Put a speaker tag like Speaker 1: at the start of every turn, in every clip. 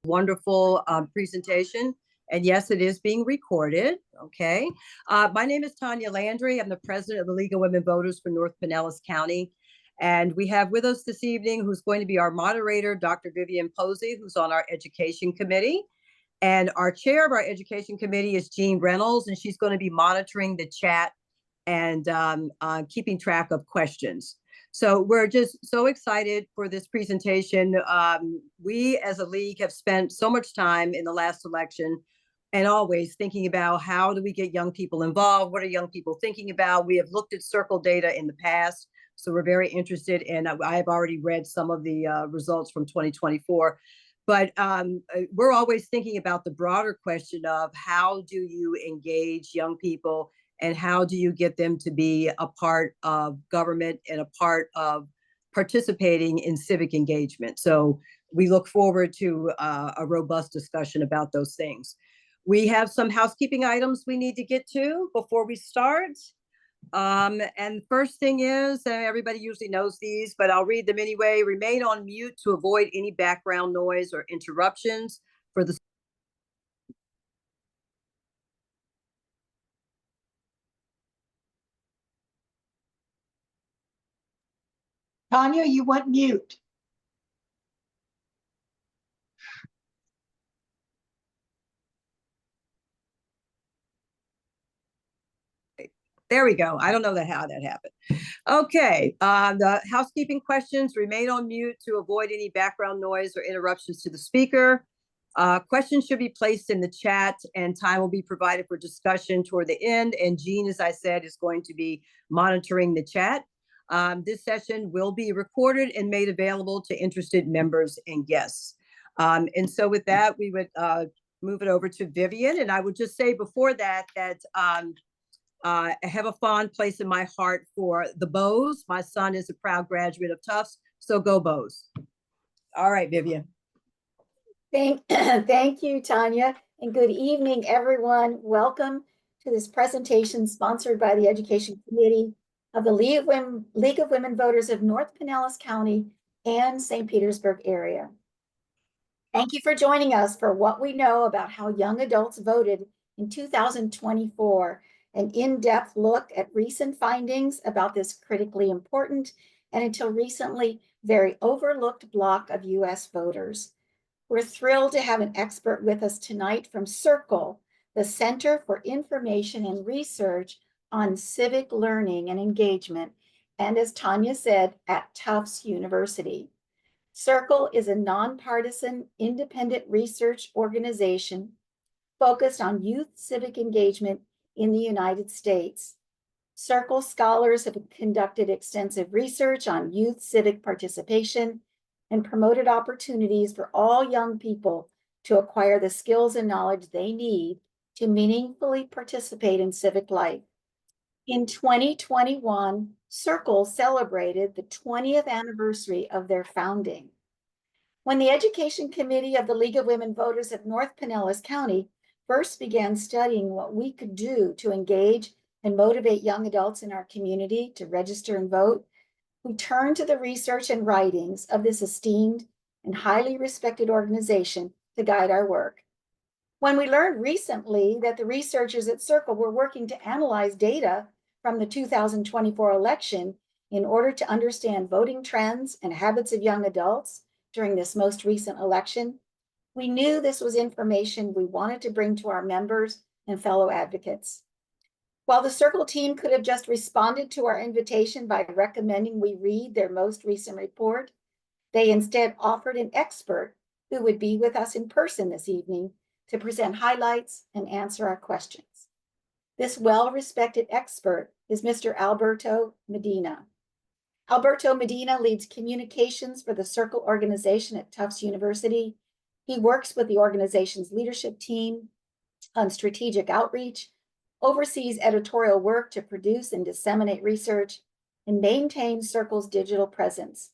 Speaker 1: wonderful presentation. And yes, it is being recorded. Okay. My name is Tanya Landry. I'm the president of the League of Women Voters for North Pinellas County. And we have with us this evening, who's going to be our moderator, Dr. Vivian Posey, who's on our education committee. And our chair of our education committee is Jean Reynolds, and she's going to be monitoring the chat and keeping track of questions. So we're just so excited for this presentation. We as a league have spent so much time in the last election and always thinking about how do we get young people involved? What are young people thinking about? We have looked at circle data in the past, so we're very interested in, I have already read some of the results from 2024. But we're always thinking about the broader question of how do you engage young people and how do you get them to be a part of government and a part of participating in civic engagement. So we look forward to a robust discussion about those things. We have some housekeeping items we need to get to before we start. And first thing is, everybody usually knows these, but I'll read them anyway. Remain on mute to avoid any background noise or interruptions for the
Speaker 2: Tanya, you went mute.
Speaker 1: There we go. I don't know how that happened. Okay, the housekeeping questions: remain on mute to avoid any background noise or interruptions to the speaker. Questions should be placed in the chat and time will be provided for discussion toward the end. And Jean, as I said, is going to be monitoring the chat. This session will be recorded and made available to interested members and guests. And so with that, we would move it over to Vivian. And I would just say before that, I have a fond place in my heart for the Bows. My son is a proud graduate of Tufts, so go Bows. All right, Vivian.
Speaker 3: Thank you, Tanya, and good evening, everyone. Welcome to this presentation sponsored by the Education Committee of the League of Women Voters of North Pinellas County and St. Petersburg area. Thank you for joining us for what we know about how young adults voted in 2024, an in-depth look at recent findings about this critically important and until recently very overlooked block of U.S. voters. We're thrilled to have an expert with us tonight from CIRCLE, the Center for Information and Research on Civic Learning and Engagement, and as Tanya said, at Tufts University. CIRCLE is a nonpartisan, independent research organization focused on youth civic engagement in the United States. CIRCLE scholars have conducted extensive research on youth civic participation and promoted opportunities for all young people to acquire the skills and knowledge they need to meaningfully participate in civic life. In 2021, CIRCLE celebrated the 20th anniversary of their founding. When the Education Committee of the League of Women Voters of North Pinellas County first began studying what we could do to engage and motivate young adults in our community to register and vote, we turned to the research and writings of this esteemed and highly respected organization to guide our work. When we learned recently that the researchers at CIRCLE were working to analyze data from the 2024 election in order to understand voting trends and habits of young adults during this most recent election, we knew this was information we wanted to bring to our members and fellow advocates. While the CIRCLE team could have just responded to our invitation by recommending we read their most recent report, they instead offered an expert who would be with us in person this evening to present highlights and answer our questions. This well-respected expert is Mr. Alberto Medina. Alberto Medina leads communications for the CIRCLE organization at Tufts University. He works with the organization's leadership team on strategic outreach, oversees editorial work to produce and disseminate research, and maintains CIRCLE's digital presence.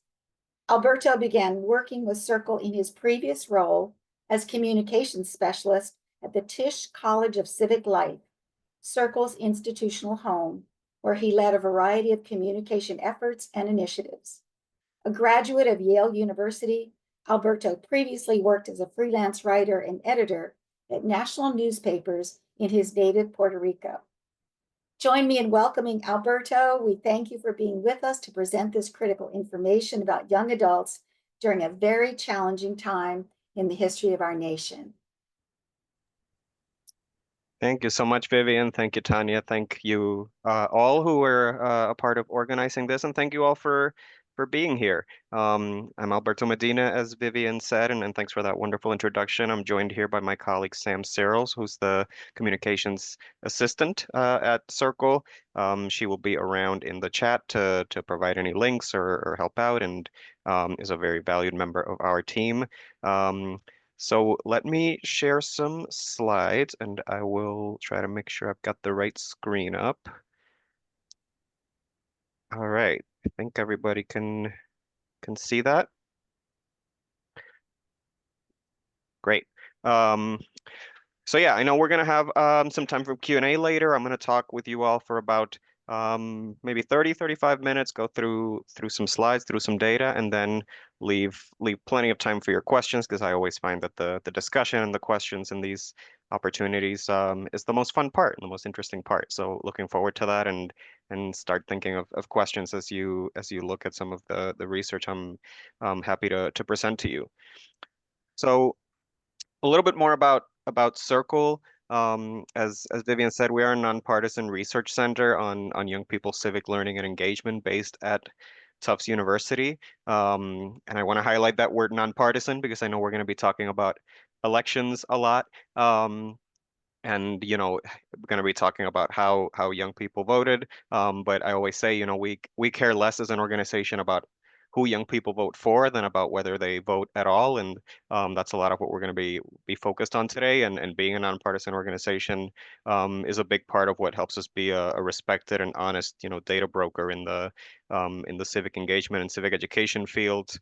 Speaker 3: Alberto began working with CIRCLE in his previous role as communications specialist at the Tisch College of Civic Life, CIRCLE's institutional home, where he led a variety of communication efforts and initiatives. A graduate of Yale University, Alberto previously worked as a freelance writer and editor at national newspapers in his native Puerto Rico. Join me in welcoming Alberto. We thank you for being with us to present this critical information about young adults during a very challenging time in the history of our nation.
Speaker 4: Thank you so much, Vivian. Thank you, Tanya. Thank you all who were a part of organizing this, and thank you all for being here. I'm Alberto Medina, as Vivian said, and thanks for that wonderful introduction. I'm joined here by my colleague Sam Searles, who's the communications assistant at Circle. She will be around in the chat to provide any links or help out, and is a very valued member of our team. So let me share some slides and I will try to make sure I've got the right screen up. All right, I think everybody can see that. Great. So yeah, I know we're gonna have some time for Q&A later. I'm gonna talk with you all for about maybe 35 minutes, go through some slides, through some data, and then leave plenty of time for your questions, because I always find that the discussion and the questions in these opportunities is the most fun part and the most interesting part. So looking forward to that, and start thinking of questions as you look at some of the research I'm happy to present to you. So a little bit more about Circle. As Vivian said, we are a nonpartisan research center on young people's civic learning and engagement based at Tufts University. And I want to highlight that word nonpartisan because I know we're going to be talking about elections a lot. And we're going to be talking about how young people voted. But I always say, we care less as an organization about who young people vote for than about whether they vote at all. And that's a lot of what we're going to be focused on today. And being a nonpartisan organization is a big part of what helps us be a respected and honest, data broker in the civic engagement and civic education field.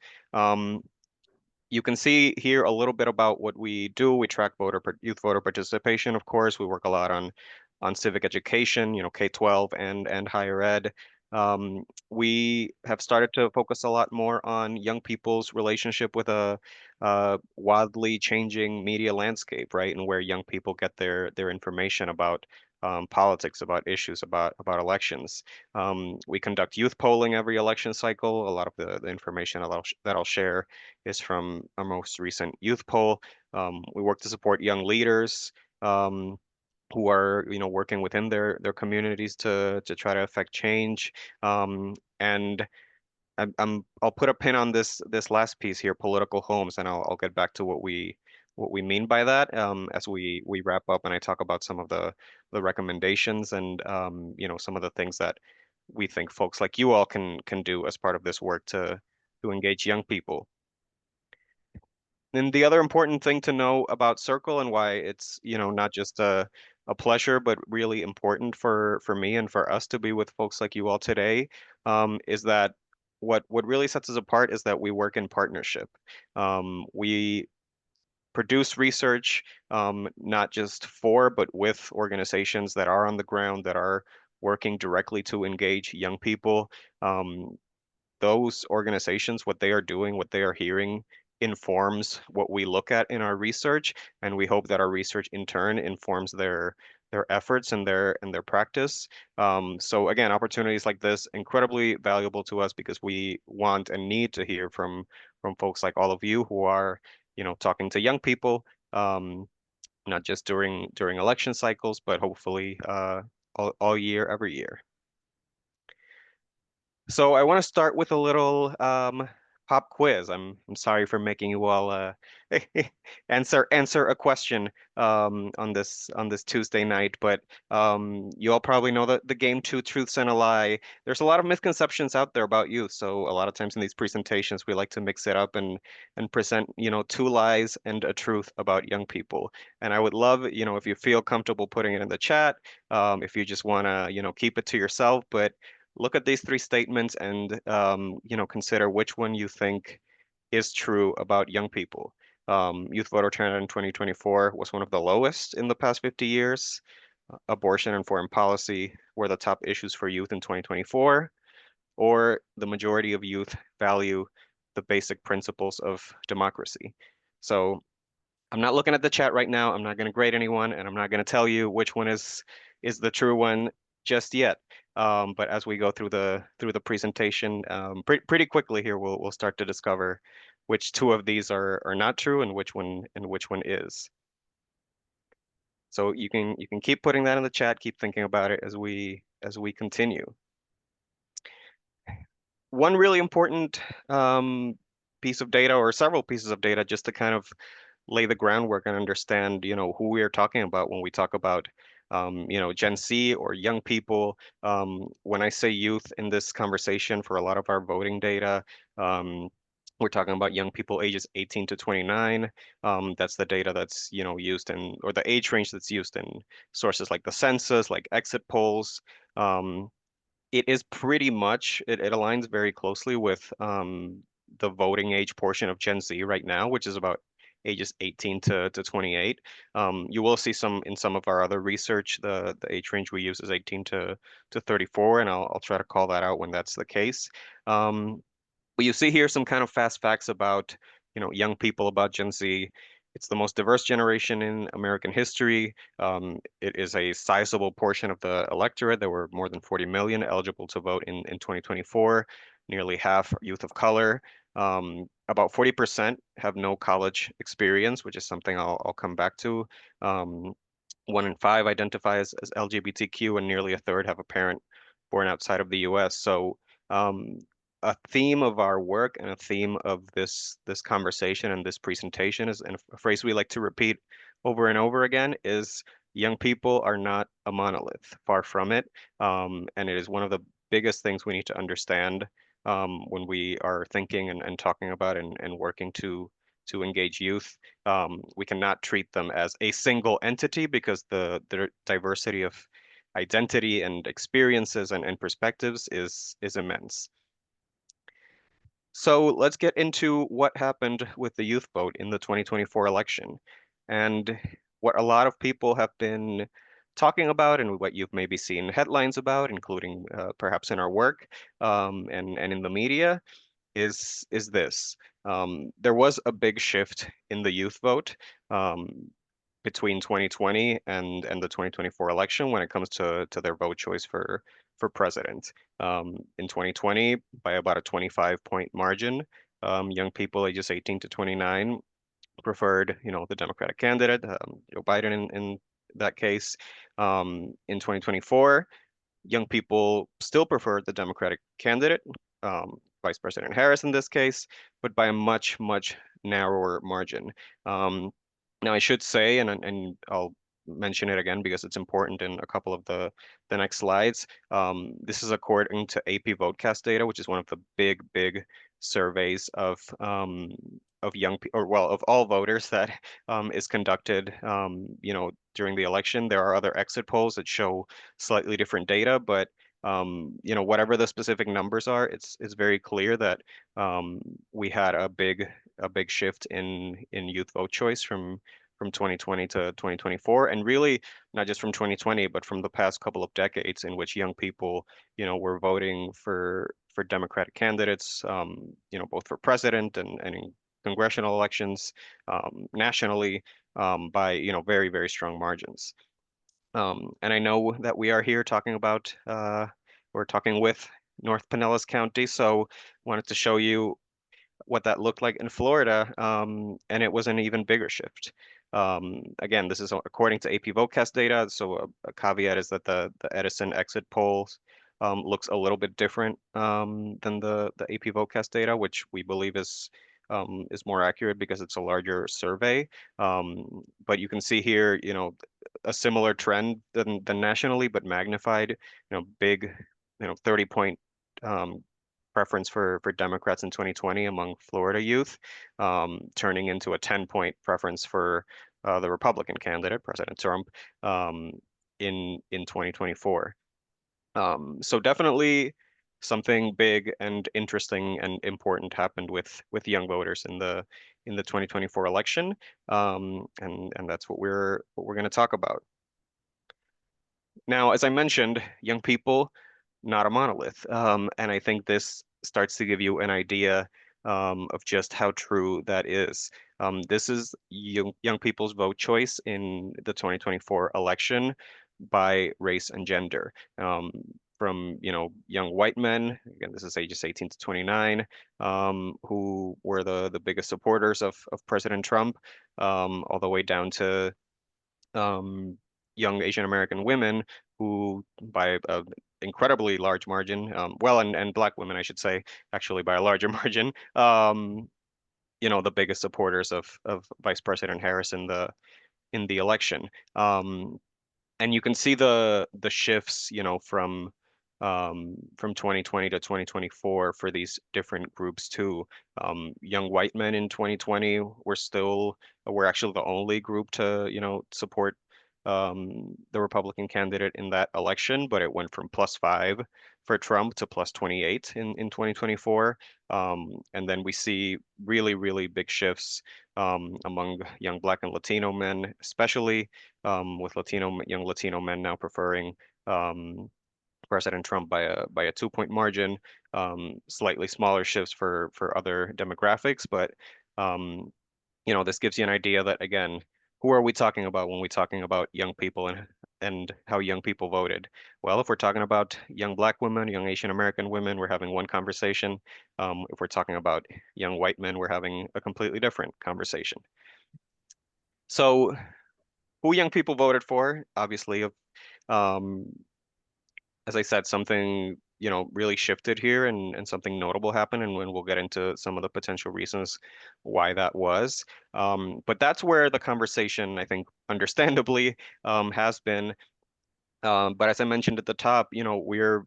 Speaker 4: You can see here a little bit about what we do. We track youth voter participation, of course. We work a lot on civic education, K-12 and higher ed. We have started to focus a lot more on young people's relationship with a wildly changing media landscape, right? And where young people get their information about politics, about issues, about elections. We conduct youth polling every election cycle. A lot of the information that I'll share is from our most recent youth poll. We work to support young leaders who are, working within their communities to try to affect change. And I'll put a pin on this last piece here, political homes, and I'll get back to what we mean by that as we wrap up and I talk about some of the recommendations and some of the things that we think folks like you all can do as part of this work to engage young people. And the other important thing to know about Circle and why it's, not just a pleasure, but really important for me and for us to be with folks like you all today, is that what really sets us apart is that we work in partnership. We produce research, not just for, but with organizations that are on the ground, that are working directly to engage young people. Those organizations, what they are doing, what they are hearing, informs what we look at in our research, and we hope that our research in turn informs their efforts and their practice. So again, opportunities like this incredibly valuable to us because we want and need to hear from folks like all of you who are, talking to young people, not just during election cycles, but hopefully all year, every year. So I want to start with a little pop quiz. I'm sorry for making you all answer a question on this Tuesday night, but you all probably know the game Two Truths and a Lie. There's a lot of misconceptions out there about youth, so a lot of times in these presentations we like to mix it up and present, two lies and a truth about young people. And I would love, if you feel comfortable putting it in the chat, if you just want to, keep it to yourself, but look at these three statements and consider which one you think is true about young people. Youth voter turnout in 2024 was one of the lowest in the past 50 years. Abortion and foreign policy were the top issues for youth in 2024, or the majority of youth value the the basic principles of democracy. So I'm not looking at the chat right now. I'm not going to grade anyone, and I'm not going to tell you which one is the true one just yet. But as we go through the presentation, pretty quickly here, we'll start to discover which two of these are not true and which one is. So you can keep putting that in the chat, keep thinking about it as we continue. One really important piece of data, or several pieces of data, just to kind of lay the groundwork and understand, who we are talking about when we talk about, Gen Z or young people. When I say youth in this conversation for a lot of our voting data, we're talking about young people ages 18 to 29. That's the data that's, used in, or the age range that's used in sources like the census, like exit polls. It is pretty much, it aligns very closely with the voting age portion of Gen Z right now, which is about ages 18 to 28. You will see in some of our other research, the age range we use is 18 to 34, and I'll try to call that out when that's the case. But you see here some kind of fast facts about, young people, about Gen Z. It's the most diverse generation in American history. It is a sizable portion of the electorate. There were more than 40 million eligible to vote in 2024, nearly half youth of color. About 40% have no college experience, which is something I'll come back to. 1 in 5 identify as LGBTQ, and nearly a third have a parent born outside of the US. So a theme of our work and a theme of this conversation and this presentation is, and a phrase we like to repeat over and over again, is young people are not a monolith, far from it. And it is one of the biggest things we need to understand when we are thinking and talking about and working to engage youth. We cannot treat them as a single entity, because the diversity of identity and experiences and perspectives is immense. So let's get into what happened with the youth vote in the 2024 election, and what a lot of people have been talking about, and what you've maybe seen headlines about, including perhaps in our work and in the media, is this. There was a big shift in the youth vote between 2020 and the 2024 election when it comes to their vote choice for president. In 2020, by about a 25-point margin, young people ages 18 to 29 preferred, the Democratic candidate, Joe Biden in that case. In 2024, young people still preferred the Democratic candidate, Vice President Harris in this case, but by a much, much narrower margin. Now, I should say, and I'll mention it again because it's important in a couple of the next slides. This is according to AP Votecast data, which is one of the big surveys of young people, or well, of all voters that is conducted, during the election. There are other exit polls that show slightly different data, but whatever the specific numbers are, it's very clear that we had a big shift in youth vote choice from 2020 to 2024, and really not just from 2020, but from the past couple of decades, in which young people, were voting for Democratic candidates, both for president and in congressional elections, nationally, by very, very strong margins. And I know that we are here talking about, we're talking with North Pinellas County, so wanted to show you what that looked like in Florida, and it was an even bigger shift. Again, this is according to AP Votecast data, so a caveat is that the Edison exit polls looks a little bit different than the AP Votecast data, which we believe is more accurate because it's a larger survey. But you can see here, a similar trend than nationally, but magnified. Big, 30-point preference for Democrats in 2020 among Florida youth, turning into a 10-point preference for the Republican candidate, President Trump, in 2024. So definitely something big and interesting and important happened with young voters in the 2024 election, and that's what we're going to talk about. Now, as I mentioned, young people, not a monolith, and I think this starts to give you an idea of just how true that is. This is young people's vote choice in the 2024 election by race and gender. From young white men, again, this is ages 18 to 29, who were the biggest supporters of President Trump, all the way down to young Asian American women who, by an incredibly large margin, well, and Black women, I should say, actually by a larger margin, the biggest supporters of Vice President Harris in the election. And you can see the shifts, from 2020 to 2024 for these different groups too. Young white men in 2020 were actually the only group to, support the Republican candidate in that election, but it went from +5 for Trump to +28 in 2024. And then we see really, really big shifts among young Black and Latino men, especially with young Latino men now preferring President Trump by a 2-point margin. Slightly smaller shifts for other demographics, but this gives you an idea that, again, who are we talking about when we're talking about young people and how young people voted? Well, if we're talking about young Black women, young Asian American women, we're having one conversation. If we're talking about young white men, we're having a completely different conversation. So, who young people voted for? Obviously, as I said, something really shifted here, and something notable happened, and when we'll get into some of the potential reasons why that was. But that's where the conversation, I think, understandably, has been. But as I mentioned at the top, we're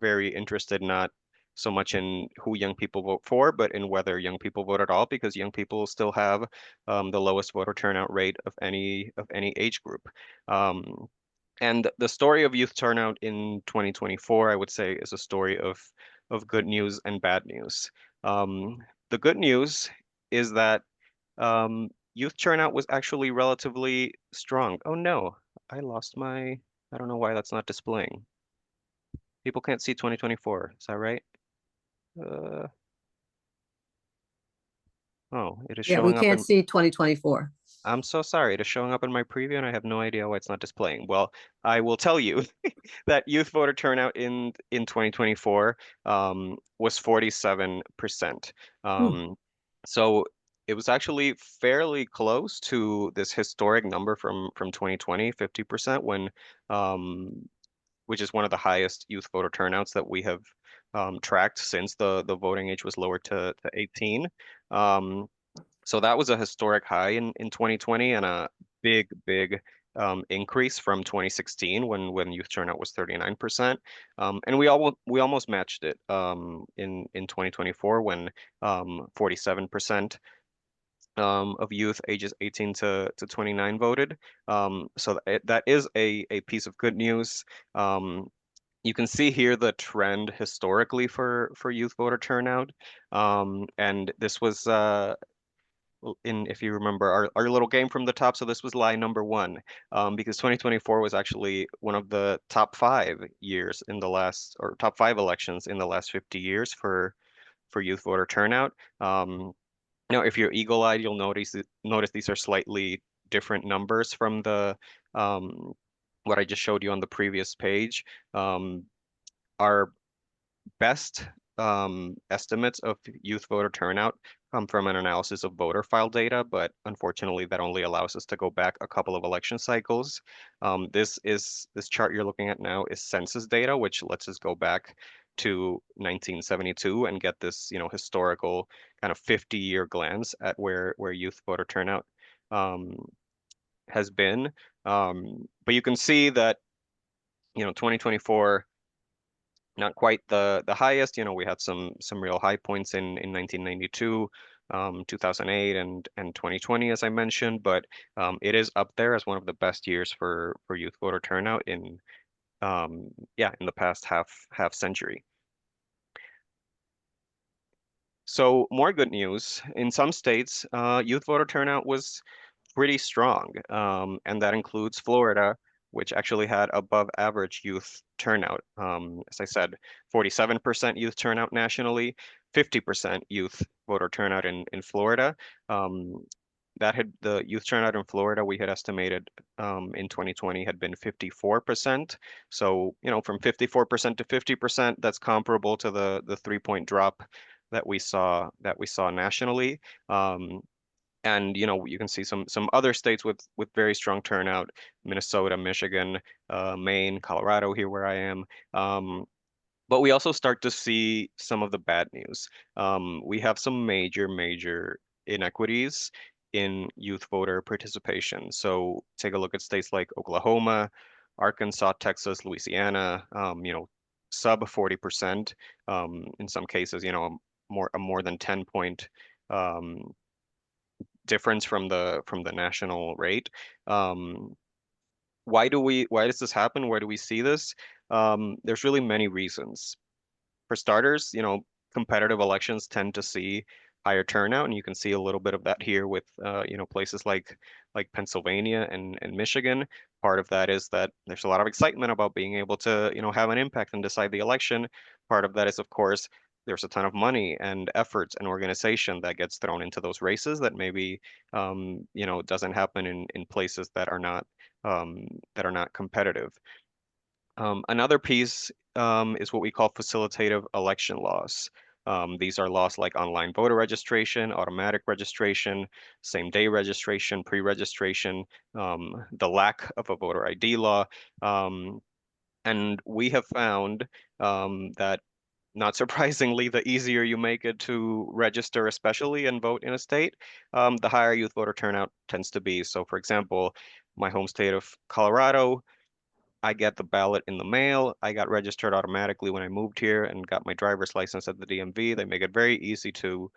Speaker 4: very interested not so much in who young people vote for, but in whether young people vote at all, because young people still have the lowest voter turnout rate of any age group. And the story of youth turnout in 2024, I would say, is a story of good news and bad news. The good news is that youth turnout was actually relatively strong. Oh no, I don't know why that's not displaying. People can't see 2024, is that right? Oh, it is
Speaker 1: Yeah, we
Speaker 4: showing up
Speaker 1: can't
Speaker 4: in,
Speaker 1: see 2024.
Speaker 4: I'm so sorry, it is showing up in my preview and I have no idea why it's not displaying. Well, I will tell you that youth voter turnout in 2024 was 47%. So it was actually fairly close to this historic number from 2020, 50%, which is one of the highest youth voter turnouts that we have tracked since the voting age was lowered to 18. So that was a historic high in 2020, and a big, big increase from 2016 when youth turnout was 39%. And we almost matched it in 2024 when 47% of youth ages 18 to 29 voted. So that is a piece of good news. You can see here the trend historically for youth voter turnout. And this was if you remember our little game from the top, so this was lie number 1, because 2024 was actually one of the top 5 years in the last, or top 5 elections in the last 50 years for youth voter turnout. If you're eagle-eyed, you'll notice these are slightly different numbers from the what I just showed you on the previous page. Our best estimates of youth voter turnout come from an analysis of voter file data, but unfortunately that only allows us to go back a couple of election cycles. This chart you're looking at now is census data, which lets us go back to 1972 and get this historical kind of 50-year glance at where youth voter turnout has been. But you can see that 2024, not quite the highest. We had some real high points in 1992, 2008, and 2020, as I mentioned. But it is up there as one of the best years for youth voter turnout in the past half century. So more good news. In some states, youth voter turnout was pretty strong, and that includes Florida, which actually had above average youth turnout. As I said, 47% youth turnout nationally, 50% youth voter turnout in Florida. That had the youth turnout in Florida, we had estimated in 2020 had been 54%. So, from 54% to 50%, that's comparable to the 3-point drop that we saw nationally. And you can see some other states with very strong turnout: Minnesota, Michigan, Maine, Colorado, here where I am. But we also start to see some of the bad news. We have some major inequities in youth voter participation. So take a look at states like Oklahoma, Arkansas, Texas, Louisiana, sub 40%, in some cases, a more than 10-point difference from the national rate. Why does this happen? Why do we see this? There's really many reasons. For starters, competitive elections tend to see higher turnout, and you can see a little bit of that here with places like Pennsylvania and Michigan. Part of that is that there's a lot of excitement about being able to have an impact and decide the election. Part of that is, of course, there's a ton of money and efforts and organization that gets thrown into those races that maybe doesn't happen in places that are not competitive. Another piece is what we call facilitative election laws. These are laws like online voter registration, automatic registration, same-day registration, pre-registration, the lack of a voter ID law. And we have found that, not surprisingly, the easier you make it to register, especially and vote in a state, the higher youth voter turnout tends to be. So, for example, my home state of Colorado, I get the ballot in the mail. I got registered automatically when I moved here and got my driver's license at the DMV. They make it very easy to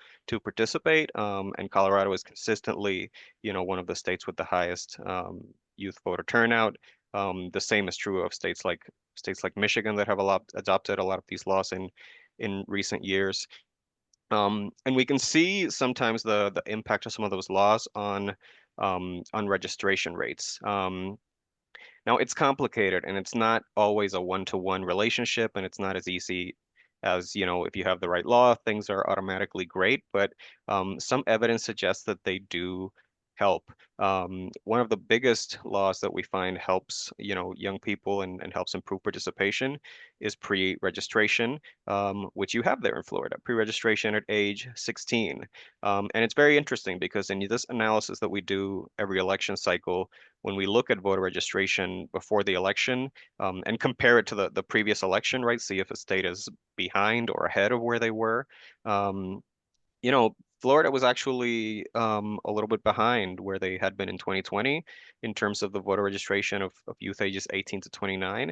Speaker 4: participate. And Colorado is consistently, one of the states with the highest youth voter turnout. The same is true of states like Michigan that have adopted a lot of these laws in recent years. And we can see sometimes the impact of some of those laws on registration rates. Now, it's complicated, and it's not always a one-to-one relationship, and it's not as easy as, if you have the right law, things are automatically great, but some evidence suggests that they do help. One of the biggest laws that we find helps, young people and helps improve participation is pre-registration, which you have there in Florida, pre-registration at age 16. And it's very interesting because in this analysis that we do every election cycle, when we look at voter registration before the election and compare it to the previous election, right, see if a state is behind or ahead of where they were, Florida was actually a little bit behind where they had been in 2020 in terms of the voter registration of youth ages 18 to 29.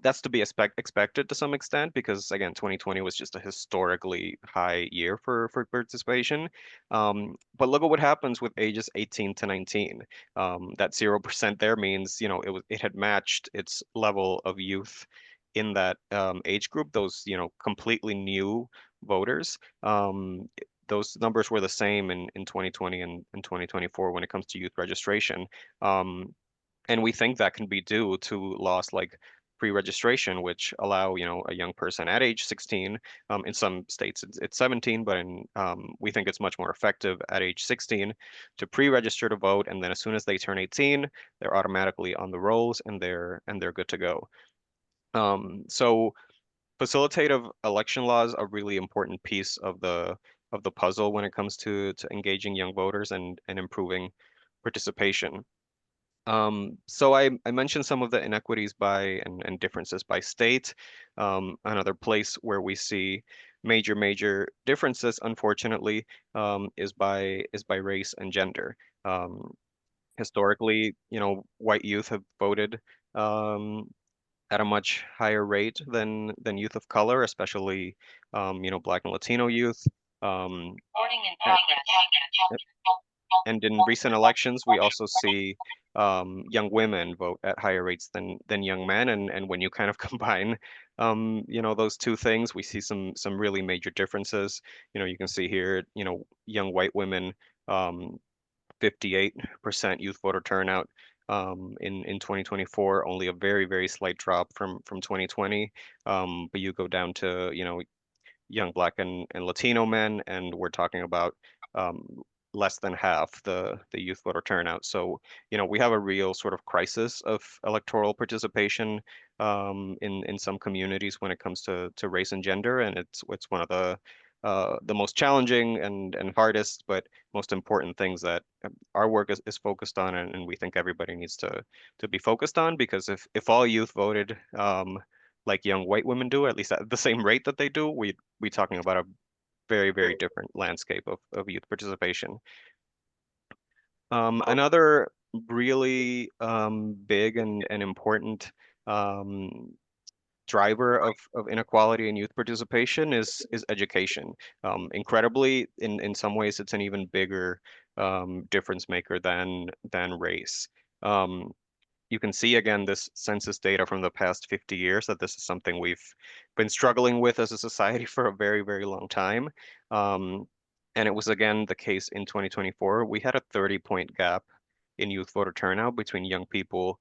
Speaker 4: That's to be expected to some extent because, again, 2020 was just a historically high year for participation. But look at what happens with ages 18 to 19. That 0% there means, it had matched its level of youth in that age group, those, completely new voters. Those numbers were the same in 2020 and 2024 when it comes to youth registration. And we think that can be due to laws like pre-registration, which allow, a young person at age 16, in some states it's 17, but we think it's much more effective at age 16 to pre-register to vote. And then as soon as they turn 18, they're automatically on the rolls and they're good to go. So facilitative election laws are a really important piece of the puzzle when it comes to engaging young voters and improving participation. So I mentioned some of the inequities and differences by state. Another place where we see major differences, unfortunately, is by race and gender. Historically, white youth have voted at a much higher rate than youth of color, especially Black and Latino youth. And in recent elections, we also see young women vote at higher rates than young men. And when you kind of combine those two things, we see some really major differences. You can see here, young white women, 58% youth voter turnout, in 2024, only a very, very slight drop from 2020. But you go down to, young Black and Latino men, and we're talking about um, less than half the youth voter turnout. So, we have a real sort of crisis of electoral participation in some communities when it comes to race and gender, and it's one of the most challenging and hardest, but most important things that our work is focused on, and we think everybody needs to be focused on, because if all youth voted like young white women do, at least at the same rate that they do, we'd be talking about a very, very different landscape of youth participation. Another really big and important um, driver of inequality and youth participation is education. Incredibly, in some ways, it's an even bigger difference maker than race. Um, you can see again this census data from the past 50 years that this is something we've been struggling with as a society for a very, very long time. Um, and it was again the case in 2024. We had a 30-point gap in youth voter turnout between young people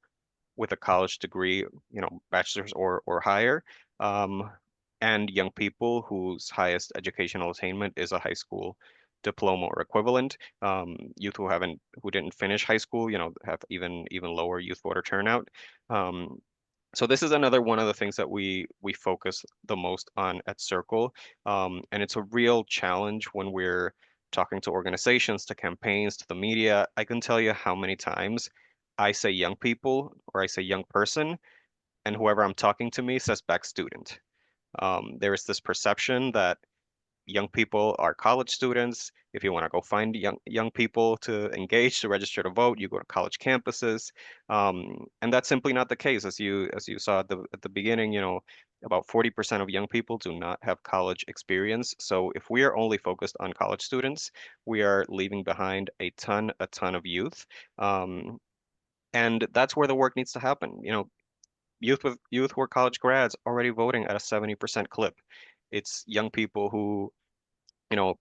Speaker 4: with a college degree, bachelor's or higher, um, and young people whose highest educational attainment is a high school diploma or equivalent. Youth who didn't finish high school, have even lower youth voter turnout. Um, so this is another one of the things that we focus the most on at Circle, and it's a real challenge when we're talking to organizations, to campaigns, to the media. I can tell you how many times I say young people or I say young person, and whoever I'm talking to me says back student. There is this perception that young people are college students. If you want to go find young people to engage, to register to vote, you go to college campuses, and that's simply not the case. As you saw at the beginning, about 40% of young people do not have college experience. So if we are only focused on college students, we are leaving behind a ton of youth. And that's where the work needs to happen. Youth who are college grads already voting at a 70% clip. It's young people who, you know,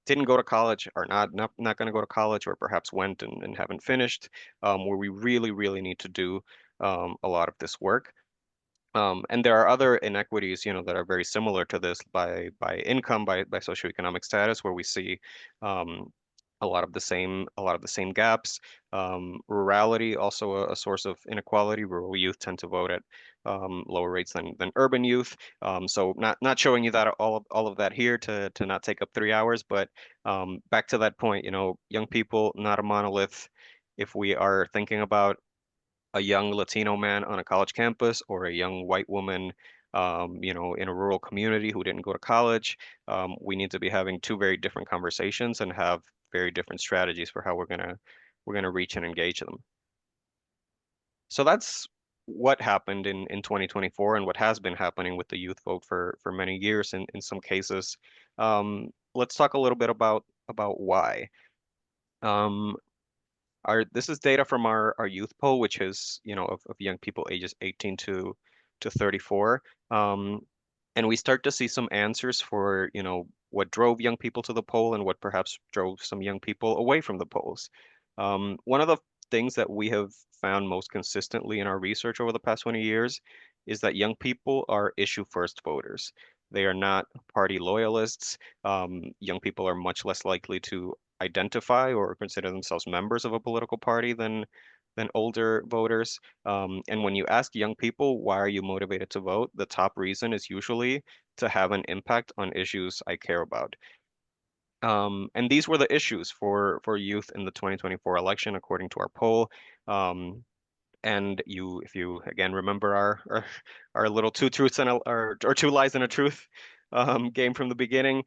Speaker 4: didn't go to college, are not going to go to college, or perhaps went and haven't finished, where we really, really need to do a lot of this work. And there are other inequities, that are very similar to this by income, by socioeconomic status, where we see um, a lot of the same gaps. Rurality also a source of inequality. Rural youth tend to vote at lower rates than urban youth. So not showing you that all of that here to not take up 3 hours, but back to that point, young people, not a monolith. If we are thinking about a young Latino man on a college campus or a young white woman, in a rural community who didn't go to college, we need to be having two very different conversations and have very different strategies for how we're gonna reach and engage them. So that's what happened in 2024 and what has been happening with the youth vote for many years in some cases. Let's talk a little bit about why. Um, this is data from our youth poll, which is, of young people ages 18 to 34. And we start to see some answers for, what drove young people to the poll and what perhaps drove some young people away from the polls. One of the things that we have found most consistently in our research over the past 20 years is that young people are issue first voters. They are not party loyalists. Young people are much less likely to identify or consider themselves members of a political party than older voters. And when you ask young people, why are you motivated to vote? The top reason is usually to have an impact on issues I care about. And these were the issues for youth in the 2024 election, according to our poll. And if you again remember our little two truths and or two lies and a truth game from the beginning,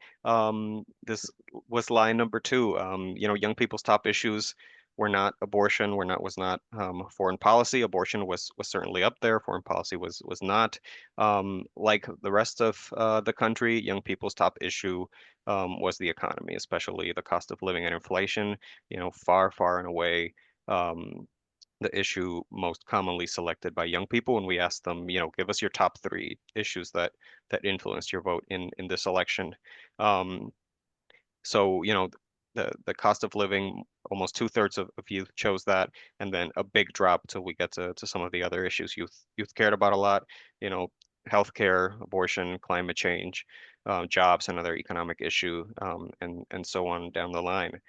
Speaker 4: this was line number two. Young people's top issues were not abortion, was not foreign policy. Abortion was certainly up there. Foreign policy was not. Like the rest of the country, young people's top issue was the economy, especially the cost of living and inflation. Far and away. The issue most commonly selected by young people when we ask them, give us your top three issues that influenced your vote in this election. So, the cost of living, almost 2/3 of youth chose that, and then a big drop till we get to some of the other issues youth cared about a lot, healthcare, abortion, climate change, jobs, another economic issue, and so on down the line.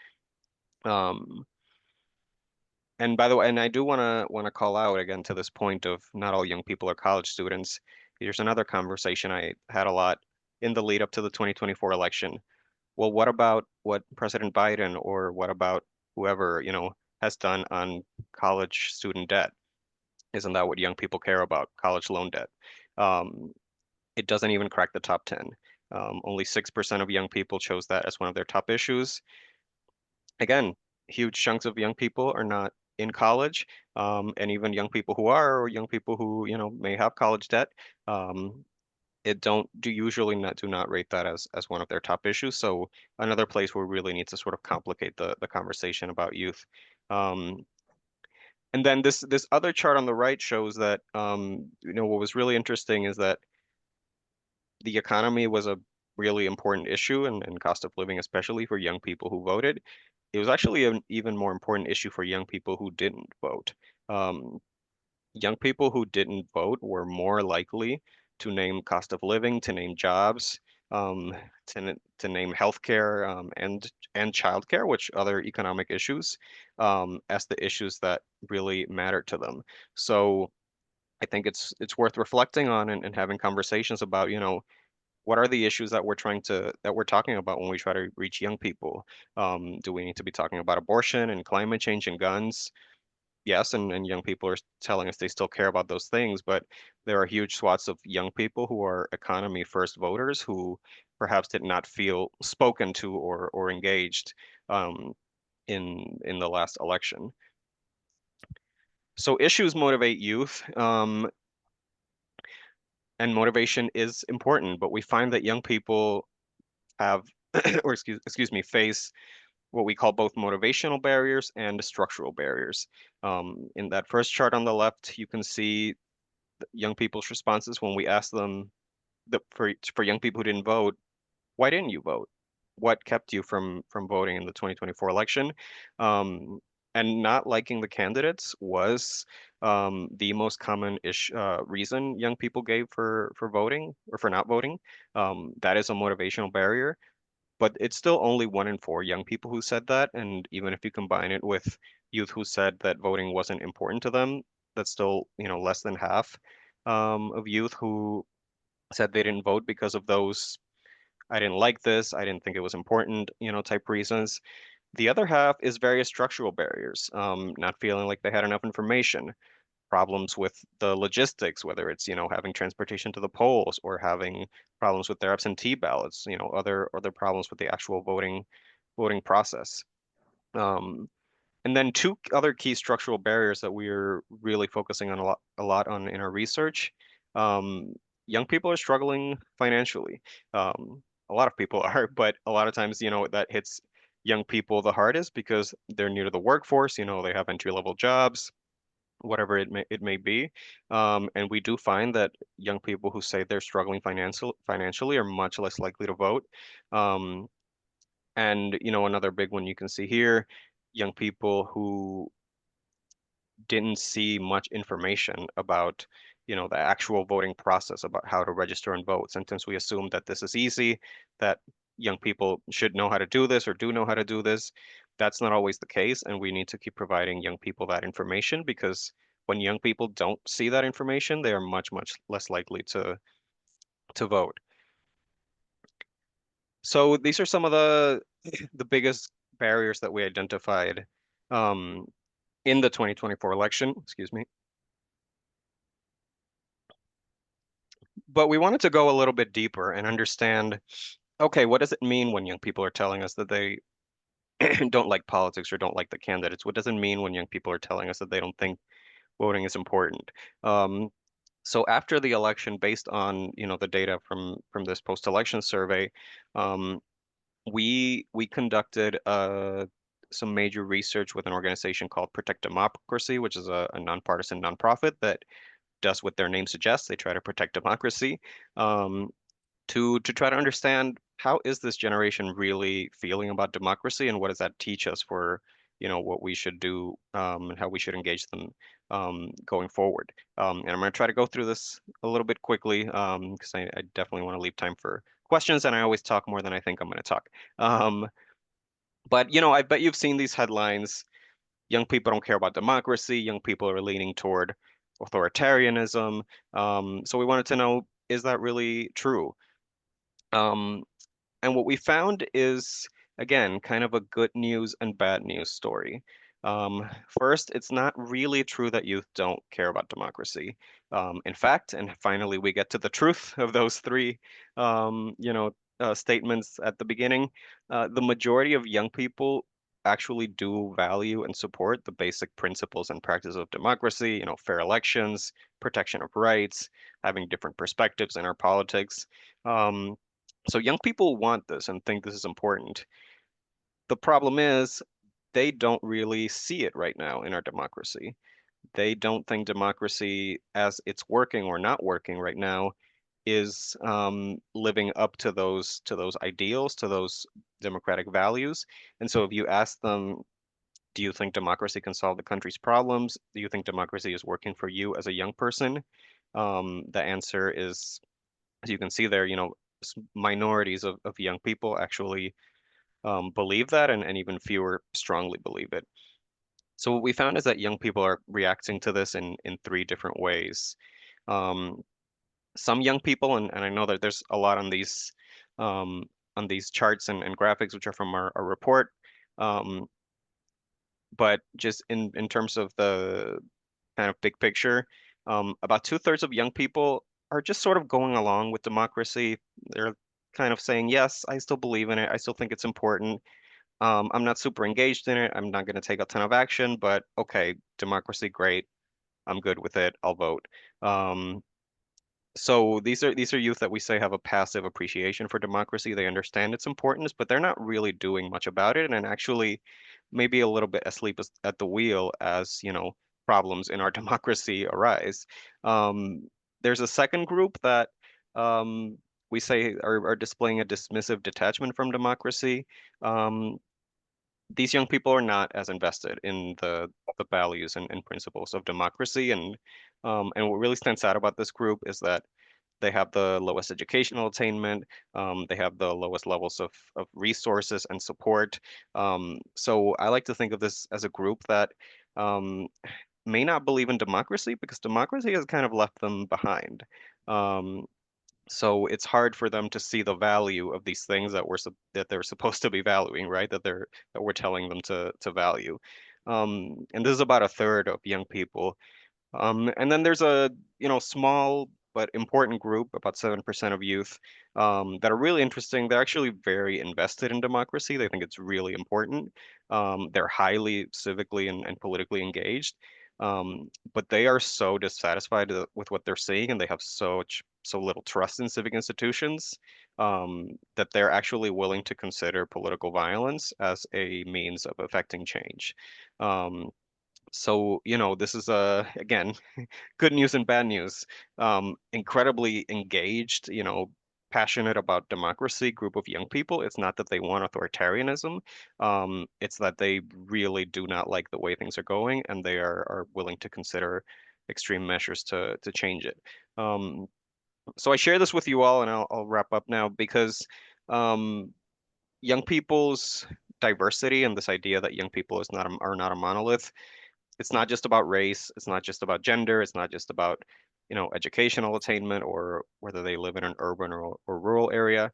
Speaker 4: And by the way, and I do want to call out again to this point of not all young people are college students. Here's another conversation I had a lot in the lead up to the 2024 election. Well, what about what President Biden or what about whoever, has done on college student debt? Isn't that what young people care about? College loan debt. It doesn't even crack the top 10. Only 6% of young people chose that as one of their top issues. Again, huge chunks of young people are not in college, and even young people who are, or young people who, may have college debt, it don't do usually not do not rate that as one of their top issues. So another place where we really need to sort of complicate the conversation about youth. And then this other chart on the right shows that what was really interesting is that the economy was a really important issue, and cost of living, especially for young people who voted. It was actually an even more important issue for young people who didn't vote. Um, Young people who didn't vote were more likely to name cost of living, to name jobs, um, to name healthcare, and childcare, which other economic issues, as the issues that really matter to them. So I think it's worth reflecting on and having conversations about, what are the issues that we're talking about when we try to reach young people? Do we need to be talking about abortion and climate change and guns? Yes, and young people are telling us they still care about those things, but there are huge swaths of young people who are economy first voters who perhaps did not feel spoken to or engaged, um, in the last election. So issues motivate youth, and motivation is important, but we find that young people have, or excuse me, face what we call both motivational barriers and structural barriers. In that first chart on the left, you can see young people's responses when we ask them, for young people who didn't vote, why didn't you vote? What kept you from voting in the 2024 election? Um, and not liking the candidates was, the most common reason young people gave for voting or for not voting. That is a motivational barrier, but it's still only 1 in 4 young people who said that. And even if you combine it with youth who said that voting wasn't important to them, that's still, less than half, of youth who said they didn't vote because of those, I didn't like this, I didn't think it was important, type reasons. The other half is various structural barriers, not feeling like they had enough information, problems with the logistics, whether it's, having transportation to the polls or having problems with their absentee ballots, other problems with the actual voting process. And then two other key structural barriers that we're really focusing on a lot on in our research. Um, Young people are struggling financially. A lot of people are, but a lot of times, that hits young people the hardest because they're new to the workforce, they have entry-level jobs, whatever it may be. And we do find that young people who say they're struggling financially are much less likely to vote. Um, and another big one you can see here, young people who didn't see much information about, the actual voting process, about how to register and vote. Sometimes we assume that this is easy, that young people should know how to do this or do know how to do this. That's not always the case, and we need to keep providing young people that information, because when young people don't see that information, they are much, much less likely to vote. So these are some of the biggest barriers that we identified, um, in the 2024 election, excuse me. But we wanted to go a little bit deeper and understand, okay, what does it mean when young people are telling us that they don't like politics or don't like the candidates? What does it mean when young people are telling us that they don't think voting is important? So after the election, based on, the data from this post-election survey, um, we conducted some major research with an organization called Protect Democracy, which is a nonpartisan nonprofit that does what their name suggests. They try to protect democracy, to try to understand how is this generation really feeling about democracy, and what does that teach us for, what we should do, and how we should engage them going forward. And I'm going to try to go through this a little bit quickly because I definitely want to leave time for questions, and I always talk more than I think I'm going to talk. But I bet you've seen these headlines. Young people don't care about democracy. Young people are leaning toward authoritarianism. So we wanted to know, is that really true? Um, and what we found is, again, kind of a good news and bad news story. First, it's not really true that youth don't care about democracy. In fact, and finally, we get to the truth of those three, statements at the beginning. The majority of young people actually do value and support the basic principles and practices of democracy, fair elections, protection of rights, having different perspectives in our politics. Um, so young people want this and think this is important. The problem is they don't really see it right now in our democracy. They don't think democracy as it's working or not working right now is living up to those ideals, to those democratic values. And so if you ask them, do you think democracy can solve the country's problems? Do you think democracy is working for you as a young person? The answer is, as you can see there, minorities of young people actually believe that, and even fewer strongly believe it. So what we found is that young people are reacting to this in three different ways. Um, some young people, and I know that there's a lot on these charts and graphics, which are from our report. Um, but just in terms of the kind of big picture, about 2/3 of young people are just sort of going along with democracy. They're kind of saying, yes, I still believe in it. I still think it's important. I'm not super engaged in it. I'm not going to take a ton of action, but okay, democracy, great. I'm good with it. I'll vote. Um, so these are youth that we say have a passive appreciation for democracy. They understand its importance, but they're not really doing much about it, and actually maybe a little bit asleep at the wheel as, problems in our democracy arise. There's a second group that we say are displaying a dismissive detachment from democracy. Um, these young people are not as invested in the values and principles of democracy, and what really stands out about this group is that they have the lowest educational attainment. They have the lowest levels of resources and support. So I like to think of this as a group that um, may not believe in democracy because democracy has kind of left them behind. Um, so it's hard for them to see the value of these things that they're supposed to be valuing, right? That we're telling them to value. And this is about 1/3 of young people. And then there's a, small but important group, about 7% of youth, that are really interesting. They're actually very invested in democracy. They think it's really important. They're highly civically and politically engaged. But they are so dissatisfied with what they're seeing, and they have so little trust in civic institutions, that they're actually willing to consider political violence as a means of affecting change. Um, so, this is again, good news and bad news. Incredibly engaged, passionate about democracy group of young people. It's not that they want authoritarianism. It's that they really do not like the way things are going, and they are willing to consider extreme measures to change it. So I share this with you all, and I'll wrap up now because um, young people's diversity and this idea that young people are not a monolith. It's not just about race. It's not just about gender. It's not just about, educational attainment or whether they live in an urban or rural area.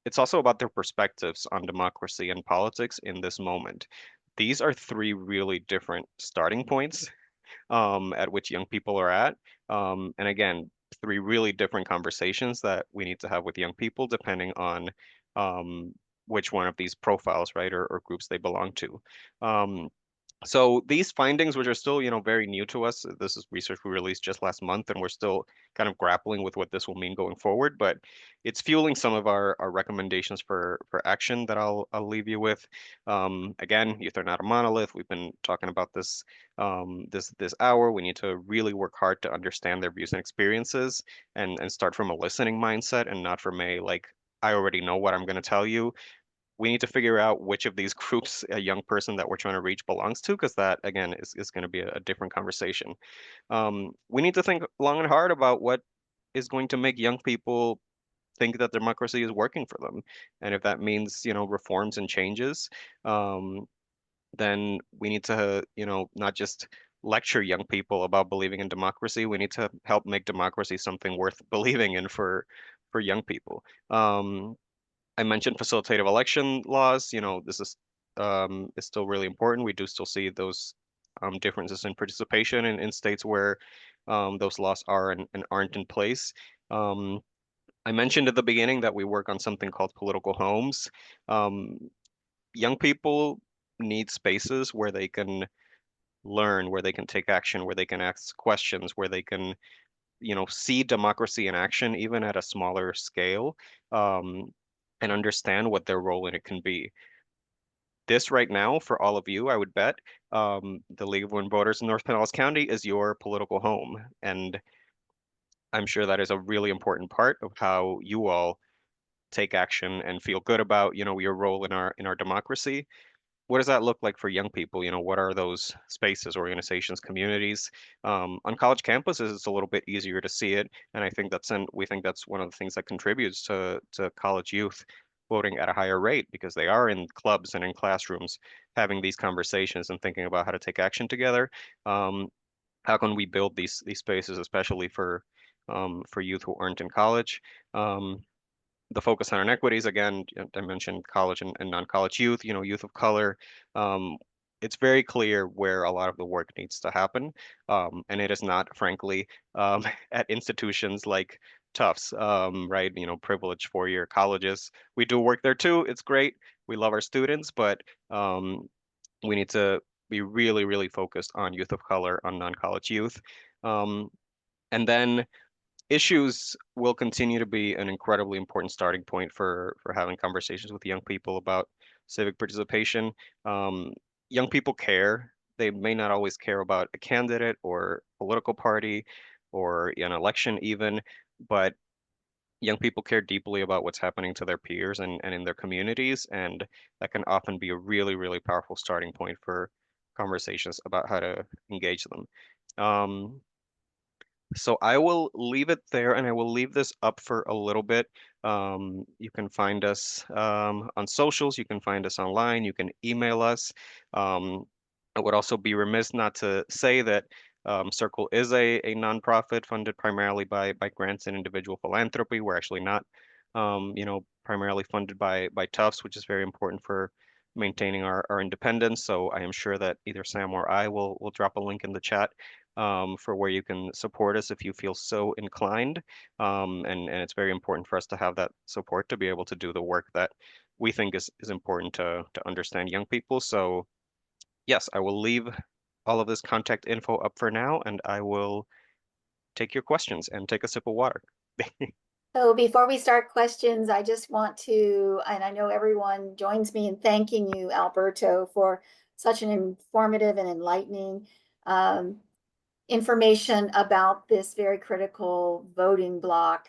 Speaker 4: It's also about their perspectives on democracy and politics in this moment. These are three really different starting points at which young people are at. And again, three really different conversations that we need to have with young people depending on um, which one of these profiles, right, or groups they belong to. So these findings, which are still, very new to us, this is research we released just last month, and we're still kind of grappling with what this will mean going forward. But it's fueling some of our recommendations for action that I'll leave you with. Again, youth are not a monolith. We've been talking about this this hour. We need to really work hard to understand their views and experiences, and start from a listening mindset and not from a like I already know what I'm going to tell you. We need to figure out which of these groups a young person that we're trying to reach belongs to, because that, again, is going to be a different conversation. We need to think long and hard about what is going to make young people think that democracy is working for them. And if that means, reforms and changes, then we need to, not just lecture young people about believing in democracy. We need to help make democracy something worth believing in for young people. I mentioned facilitative election laws. This is still really important. We do still see those differences in participation in states where those laws are and aren't in place. I mentioned at the beginning that we work on something called political homes. Young people need spaces where they can learn, where they can take action, where they can ask questions, where they can, see democracy in action, even at a smaller scale, and understand what their role in it can be. This right now, for all of you, I would bet, the League of Women Voters in North Pinellas County is your political home. And I'm sure that is a really important part of how you all take action and feel good about, your role in our democracy. What does that look like for young people? What are those spaces, organizations, communities? On college campuses, it's a little bit easier to see it, and we think that's one of the things that contributes to college youth voting at a higher rate, because they are in clubs and in classrooms having these conversations and thinking about how to take action together. How can we build these spaces, especially for youth who aren't in college? The focus on inequities, again, I mentioned college and non-college youth, youth of color. It's very clear where a lot of the work needs to happen. And it is not, frankly, at institutions like Tufts, right? Privileged four-year colleges. We do work there too. It's great. We love our students, but we need to be really, really focused on youth of color, on non-college youth. And then issues will continue to be an incredibly important starting point for having conversations with young people about civic participation. Young people care. They may not always care about a candidate or political party or an election even, but young people care deeply about what's happening to their peers and in their communities, and that can often be a really, really powerful starting point for conversations about how to engage them. So I will leave it there, and I will leave this up for a little bit. You can find us on socials. You can find us online. You can email us. I would also be remiss not to say that Circle is a nonprofit funded primarily by grants and individual philanthropy. We're actually not, primarily funded by Tufts, which is very important for maintaining our independence. So I am sure that either Sam or I will drop a link in the chat for where you can support us if you feel so inclined. And it's very important for us to have that support to be able to do the work that we think is important to understand young people. So yes, I will leave all of this contact info up for now, and I will take your questions and take a sip of water.
Speaker 3: So before we start questions, I just want to, and I know everyone joins me in thanking you, Alberto, for such an informative and enlightening information about this very critical voting block.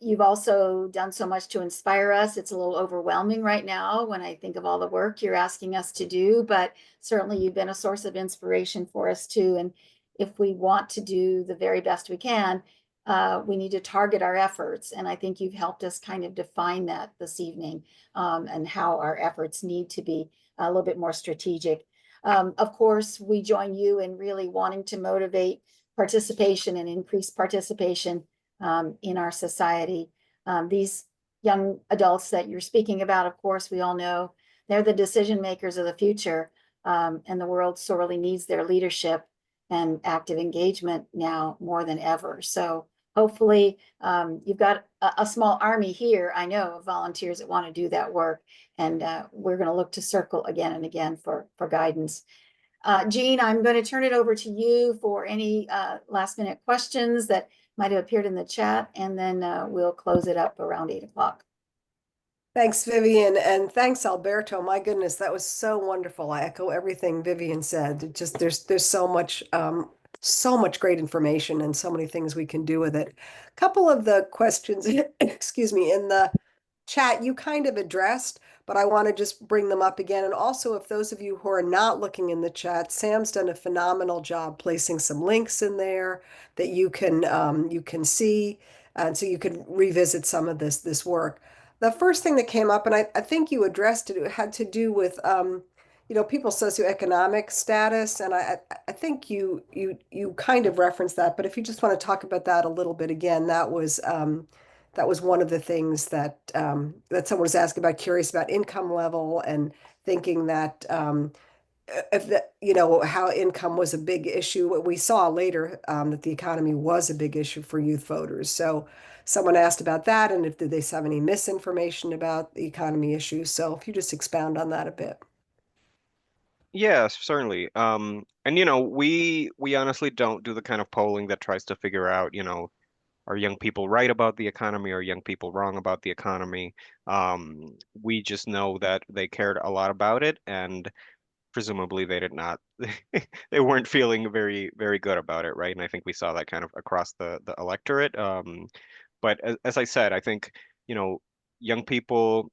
Speaker 3: You've also done so much to inspire us. It's a little overwhelming right now when I think of all the work you're asking us to do, but certainly you've been a source of inspiration for us too. And if we want to do the very best we can, we need to target our efforts. And I think you've helped us kind of define that this evening, and how our efforts need to be a little bit more strategic. Of course, we join you in really wanting to motivate participation and increase participation in our society. These young adults that you're speaking about, of course, we all know they're the decision makers of the future, and the world sorely needs their leadership and active engagement now more than ever. So hopefully you've got a small army here, I know, of volunteers that want to do that work. And we're going to look to Circle again and again for guidance. Jean, I'm going to turn it over to you for any last minute questions that might have appeared in the chat, and then we'll close it up around 8 o'clock.
Speaker 5: Thanks, Vivian, and thanks, Alberto. My goodness, that was so wonderful. I echo everything Vivian said. It just there's so much great information and so many things we can do with it. A couple of the questions, excuse me, in the chat you kind of addressed, but I want to just bring them up again. And also, if those of you who are not looking in the chat, Sam's done a phenomenal job placing some links in there that you can see, and so you can revisit some of this work. The first thing that came up, and I think you addressed it, it had to do with people's socioeconomic status, and I think you kind of referenced that. But if you just want to talk about that a little bit again, that was one of the things that someone was asking about, curious about income level, and thinking that if how income was a big issue. What we saw later, that the economy was a big issue for youth voters. So someone asked about that, and if did they have any misinformation about the economy issues. So if you just expound on that a bit.
Speaker 4: Yeah, certainly. And we honestly don't do the kind of polling that tries to figure out, are young people right about the economy? Are young people wrong about the economy? We just know that they cared a lot about it, and presumably they did not, they weren't feeling very, very good about it, right? And I think we saw that kind of across the electorate. But as I said, I think, young people,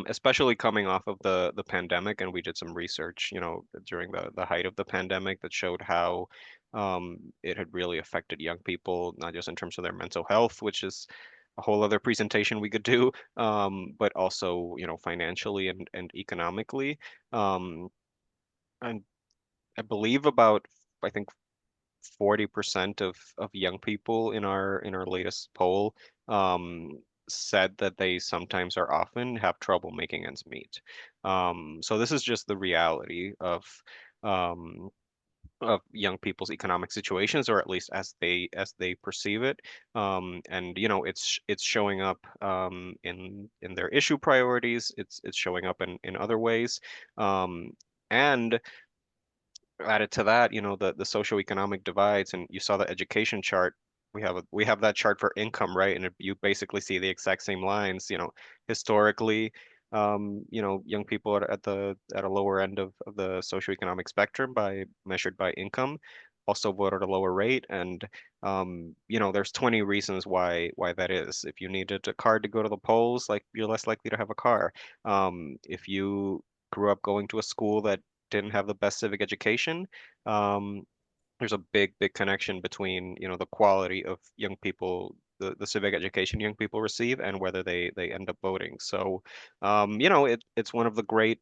Speaker 4: especially coming off of the pandemic, and we did some research, during the height of the pandemic that showed how it had really affected young people, not just in terms of their mental health, which is a whole other presentation we could do, but also, financially and economically. Um, and I believe I think 40% of young people in our latest poll said that they sometimes or often have trouble making ends meet. So this is just the reality um, of young people's economic situations, or at least as they perceive it. And it's showing up in their issue priorities. It's showing up in other ways. And added to that, the socioeconomic divides, and you saw the education chart. We have that chart for income, right? And you basically see the exact same lines. Historically, young people are at a lower end of the socioeconomic spectrum by measured by income, also vote at a lower rate. And there's 20 reasons why that is. If you needed a car to go to the polls, like, you're less likely to have a car. If you grew up going to a school that didn't have the best civic education, um, there's a big, big connection between, the quality of young people, the civic education young people receive, and whether they end up voting. So, it's one of the great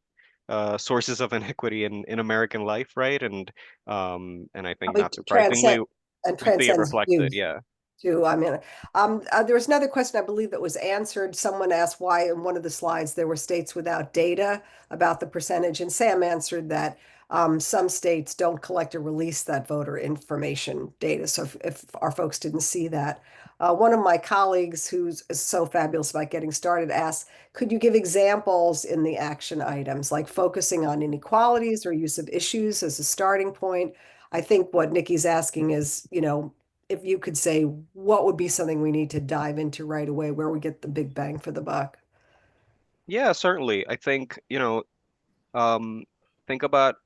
Speaker 4: sources of inequity in American life, right? And I think,
Speaker 5: Probably
Speaker 4: not surprisingly, we see it
Speaker 5: transcends
Speaker 4: reflected.
Speaker 5: youth
Speaker 4: Yeah.
Speaker 5: too. I mean, there was another question I believe that was answered. Someone asked why in one of the slides there were states without data about the percentage, and Sam answered that some states don't collect or release that voter information data. So if our folks didn't see that, one of my colleagues who's so fabulous about getting started asked, could you give examples in the action items, like focusing on inequalities or use of issues as a starting point? I think what Nikki's asking is, if you could say what would be something we need to dive into right away, where we get the big bang for the buck.
Speaker 4: Yeah, certainly. I think, um, think about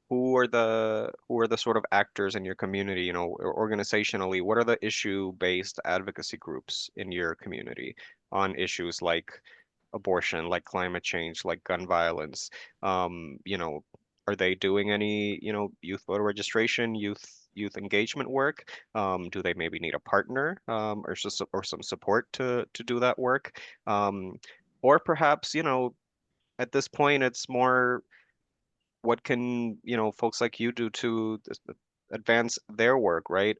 Speaker 4: who are the sort of actors in your community, or organizationally. What are the issue-based advocacy groups in your community on issues like abortion, like climate change, like gun violence? Are they doing any, youth voter registration, youth engagement work? Do they maybe need a partner, or some support to do that work? Or perhaps, at this point, it's more, what can, folks like you do to advance their work, right?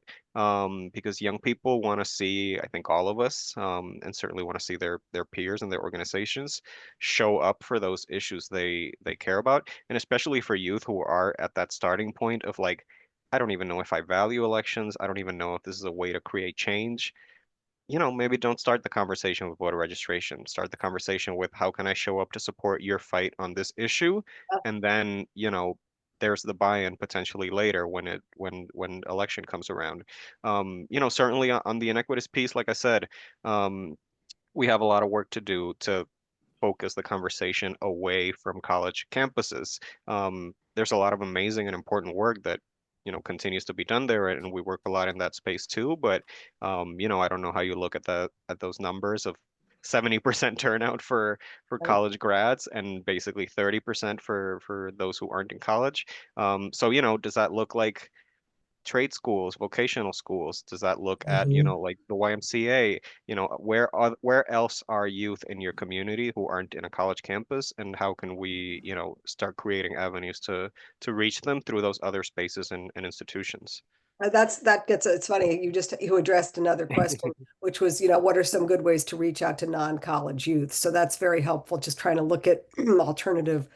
Speaker 4: Because young people want to see, I think all of us, and certainly want to see their peers and their organizations show up for those issues they care about, and especially for youth who are at that starting point of, like, I don't even know if I value elections. I don't even know if this is a way to create change. Maybe don't start the conversation with voter registration. Start the conversation with, how can I show up to support your fight on this issue? And then, there's the buy-in potentially later when election comes around. Certainly on the inequities piece, like I said, we have a lot of work to do to focus the conversation away from college campuses. There's a lot of amazing and important work that, continues to be done there, and we work a lot in that space too. But I don't know how you look at those numbers of 70% turnout for
Speaker 5: Right.
Speaker 4: college grads and basically 30% for those who aren't in college. So, does that look like trade schools, vocational schools? Does that look at,
Speaker 5: Mhm.
Speaker 4: like the YMCA? Where else are youth in your community who aren't in a college campus, and how can we, start creating avenues to reach them through those other spaces and institutions?
Speaker 5: It's funny, you addressed another question, which was, what are some good ways to reach out to non-college youth? So that's very helpful, just trying to look at alternative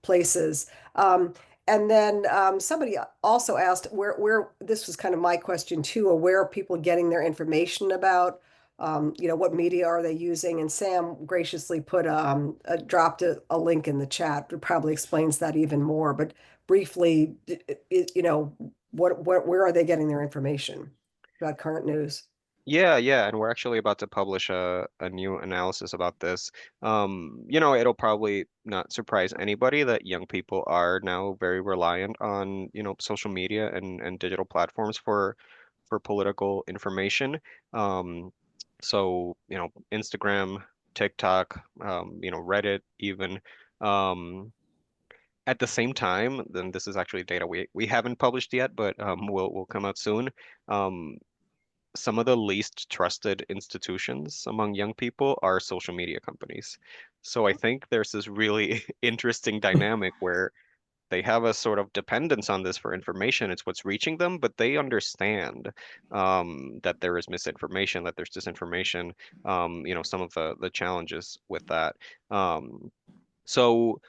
Speaker 5: places. And then somebody also asked where this was kind of my question too, where are people getting their information about, what media are they using? And Sam graciously dropped a link in the chat. It probably explains that even more, but briefly, where are they getting their information about current news?
Speaker 4: Yeah, yeah, and we're actually about to publish a new analysis about this. It'll probably not surprise anybody that young people are now very reliant on, social media and digital platforms for political information. Um, so, Instagram, TikTok, Reddit even. Um, at the same time, then this is actually data we haven't published yet, but will come out soon. Um, some of the least trusted institutions among young people are social media companies. So I think there's this really interesting dynamic where they have a sort of dependence on this for information. It's what's reaching them, but they understand that there is misinformation, that there's disinformation, some of the challenges with that. So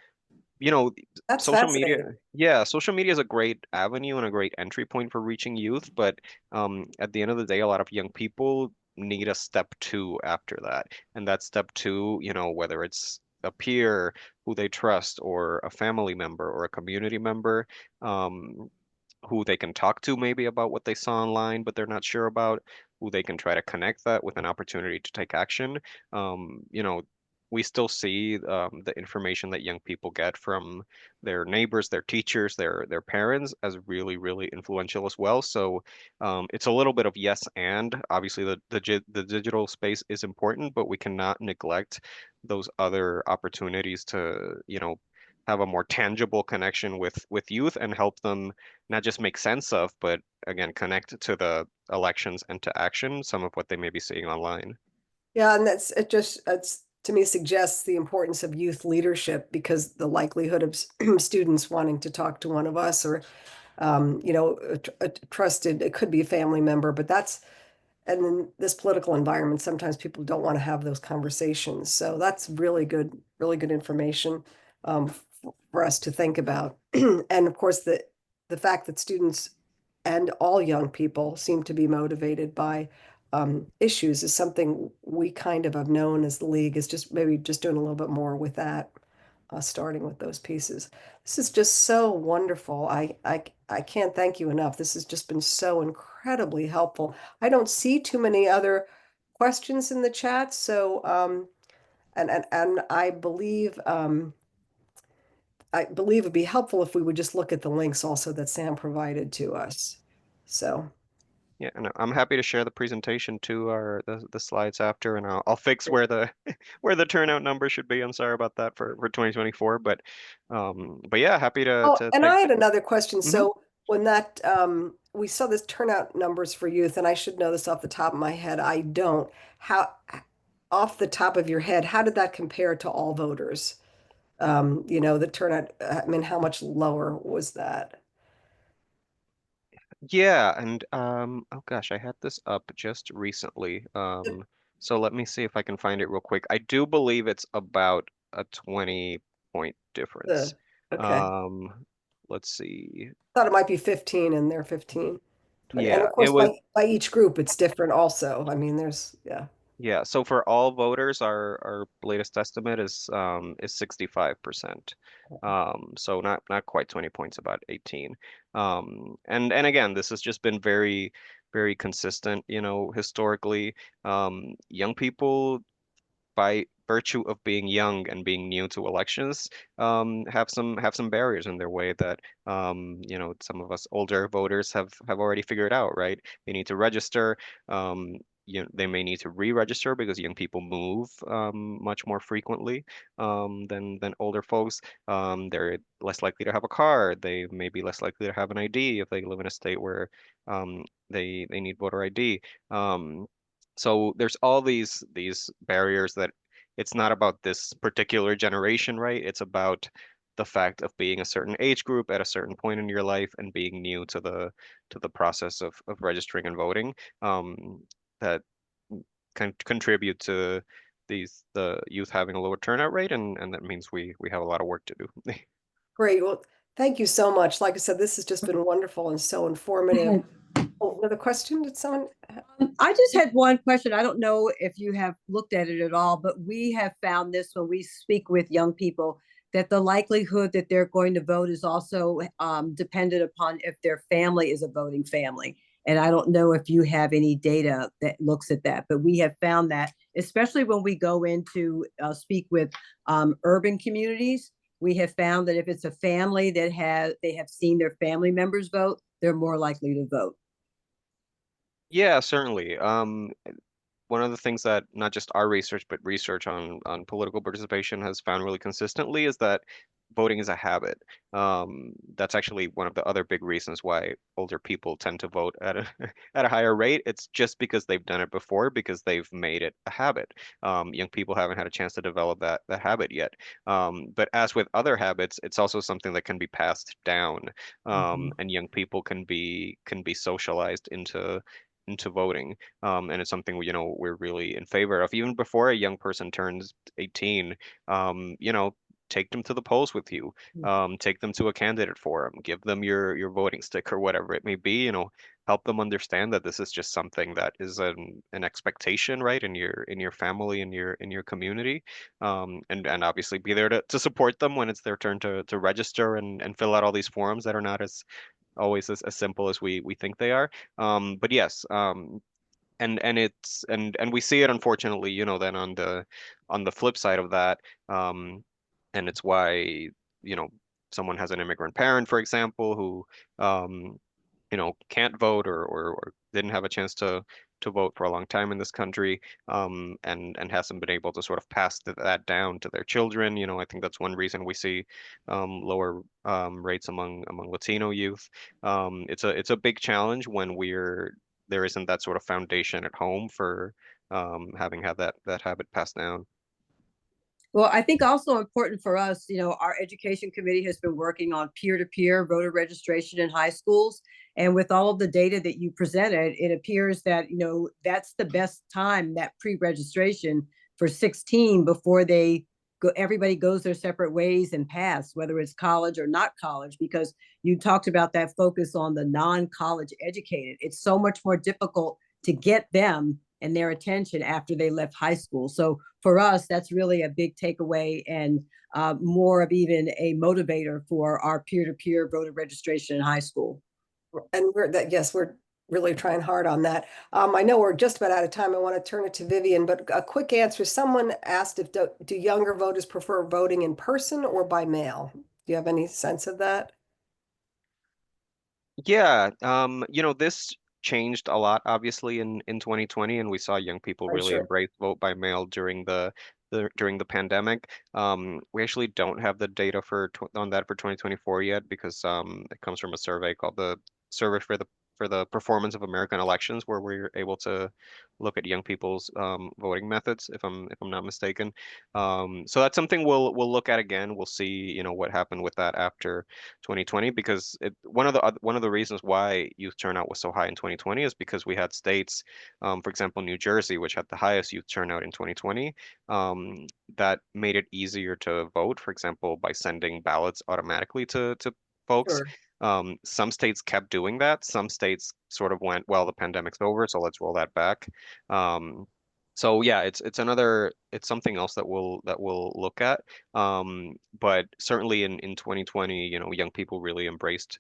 Speaker 4: you know,
Speaker 5: That's
Speaker 4: social media,
Speaker 5: fascinating.
Speaker 4: yeah, social media is a great avenue and a great entry point for reaching youth, but at the end of the day, a lot of young people need a step two after that. And that step two, whether it's a peer who they trust or a family member or a community member, um, who they can talk to maybe about what they saw online, but they're not sure about, who they can try to connect that with an opportunity to take action. Um, you know, we still see the information that young people get from their neighbors, their teachers, their parents as really, really influential as well. So it's a little bit of yes and. Obviously, the digital space is important, but we cannot neglect those other opportunities to, have a more tangible connection with youth and help them not just make sense of, but again, connect to the elections and to action, some of what they may be seeing online.
Speaker 5: Yeah, and it's to me suggests the importance of youth leadership because the likelihood of students wanting to talk to one of us or a trusted, it could be a family member, but and in this political environment, sometimes people don't want to have those conversations. So that's really good information for us to think about. And of course, the fact that students and all young people seem to be motivated by issues is something we kind of have known as the league is just maybe just doing a little bit more with that, starting with those pieces. This is just so wonderful. I can't thank you enough. This has just been so incredibly helpful. I don't see too many other questions in the chat, so and I believe it'd be helpful if we would just look at the links also that Sam provided to us. So.
Speaker 4: Yeah, and I'm happy to share the presentation to the slides after, and I'll fix where the where the turnout number should be. I'm sorry about that for 2024, but yeah, happy to
Speaker 5: Oh,
Speaker 4: to
Speaker 5: and
Speaker 4: take.
Speaker 5: I had another question.
Speaker 4: Mhm.
Speaker 5: So when we saw this turnout numbers for youth, and I should know this off the top of my head, I don't. How, off the top of your head, how did that compare to all voters? The turnout, I mean, how much lower was that?
Speaker 4: Yeah, and oh gosh, I had this up just recently. So let me see if I can find it real quick. I do believe it's about a 20-point
Speaker 5: Uh,
Speaker 4: difference.
Speaker 5: okay.
Speaker 4: Um, let's see.
Speaker 5: Thought it might be 15 and they're 15, 20. And
Speaker 4: Yeah,
Speaker 5: of
Speaker 4: it
Speaker 5: course,
Speaker 4: was.
Speaker 5: by each group, it's different also. I mean, yeah.
Speaker 4: Yeah, so for all voters, our latest estimate is 65%. So not quite 20 points, about 18. And again, this has just been very, very consistent, historically. Young people, by virtue of being young and being new to elections, have some barriers in their way that some of us older voters have already figured out, right? They need to register. they may need to re-register because young people move much more frequently than older folks. They're less likely to have a car. They may be less likely to have an ID if they live in a state where they need voter ID. Um, so there's all these barriers that it's not about this particular generation, right? It's about the fact of being a certain age group at a certain point in your life and being new to the process of registering and voting that can contribute to the youth having a lower turnout rate, and that means we have a lot of work to do.
Speaker 5: Great. Well, thank you so much. Like I said, this has just been wonderful and so informative. Oh, another question? Did someone?
Speaker 1: I just had one question. I don't know if you have looked at it at all, but we have found this when we speak with young people that the likelihood that they're going to vote is also dependent upon if their family is a voting family. And I don't know if you have any data that looks at that, but we have found that, especially when we go into speak with urban communities, we have found that if it's a family that they have seen their family members vote, they're more likely to vote.
Speaker 4: Yeah, certainly. One of the things that not just our research, but research on political participation has found really consistently is that voting is a habit. That's actually one of the other big reasons why older people tend to vote at a at a higher rate. It's just because they've done it before, because they've made it a habit. Young people haven't had a chance to develop that habit yet. But as with other habits, it's also something that can be passed down, and young people can be socialized into voting. And it's something we're really in favor of. Even before a young person turns 18, take them to the polls with you. Take them to a candidate forum. Give them your voting stick or whatever it may be. Help them understand that this is just something that is an expectation, right, in your family, in your community. And obviously be there to support them when it's their turn to register and fill out all these forms that are not as always as simple as we think they are. But yes, and we see it unfortunately, then on the flip side of that, and it's why, you know, someone has an immigrant parent, for example, who can't vote or didn't have a chance to vote for a long time in this country, and hasn't been able to sort of pass that down to their children. I think that's one reason we see lower rates among Latino youth. It's a big challenge when there isn't that sort of foundation at home for having had that habit passed down.
Speaker 1: Well, I think also important for us, our education committee has been working on peer-to-peer voter registration in high schools. And with all of the data that you presented, it appears that, that's the best time, that pre-registration for 16 before everybody goes their separate ways and pass, whether it's college or not college, because you talked about that focus on the non-college educated. It's so much more difficult to get them and their attention after they left high school. So for us, that's really a big takeaway and more of even a motivator for our peer-to-peer voter registration in high school.
Speaker 5: And yes, we're really trying hard on that. I know we're just about out of time. I want to turn it to Vivian, but a quick answer. Someone asked if do younger voters prefer voting in person or by mail? Do you have any sense of that?
Speaker 4: Yeah, this changed a lot, obviously, in 2020, and we saw young people
Speaker 5: I'm
Speaker 4: really
Speaker 5: sure.
Speaker 4: embrace vote by mail during the pandemic. We actually don't have the data on that for 2024 yet, because it comes from a survey called the Survey for the Performance of American Elections, where we're able to look at young people's voting methods, if I'm not mistaken. So that's something we'll look at again. We'll see, what happened with that after 2020, because one of the reasons why youth turnout was so high in 2020 is because we had states, for example, New Jersey, which had the highest youth turnout in 2020, that made it easier to vote, for example, by sending ballots automatically to folks.
Speaker 5: Sure.
Speaker 4: Some states kept doing that. Some states sort of went, well, the pandemic's over, so let's roll that back. So yeah, it's something else that we'll look at. But certainly in 2020, young people really embraced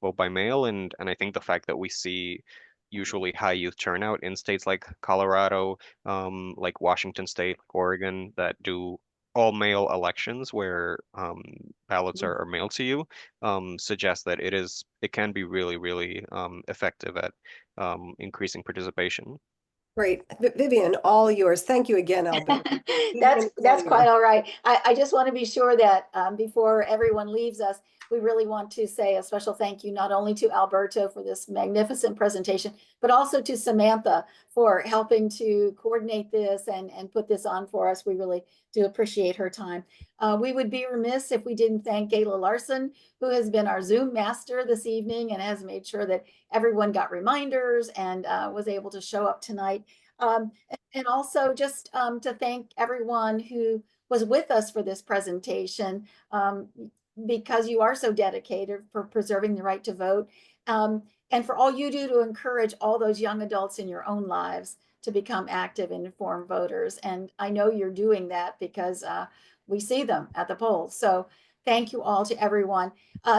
Speaker 4: vote by mail, and I think the fact that we see usually high youth turnout in states like Colorado, like Washington State, like Oregon, that do all mail elections where ballots are mailed to you, suggests that it can be really, really effective at increasing participation.
Speaker 5: Great. Vivian, all yours. Thank you again, Alberta.
Speaker 3: That's quite all right. I just want to be sure that before everyone leaves us, we really want to say a special thank you not only to Alberto for this magnificent presentation, but also to Samantha for helping to coordinate this and put this on for us. We really do appreciate her time. We would be remiss if we didn't thank Gayla Larson, who has been our Zoom master this evening and has made sure that everyone got reminders and was able to show up tonight. And also just to thank everyone who was with us for this presentation, because you are so dedicated for preserving the right to vote, and for all you do to encourage all those young adults in your own lives to become active and informed voters. And I know you're doing that because we see them at the polls. So thank you all to everyone.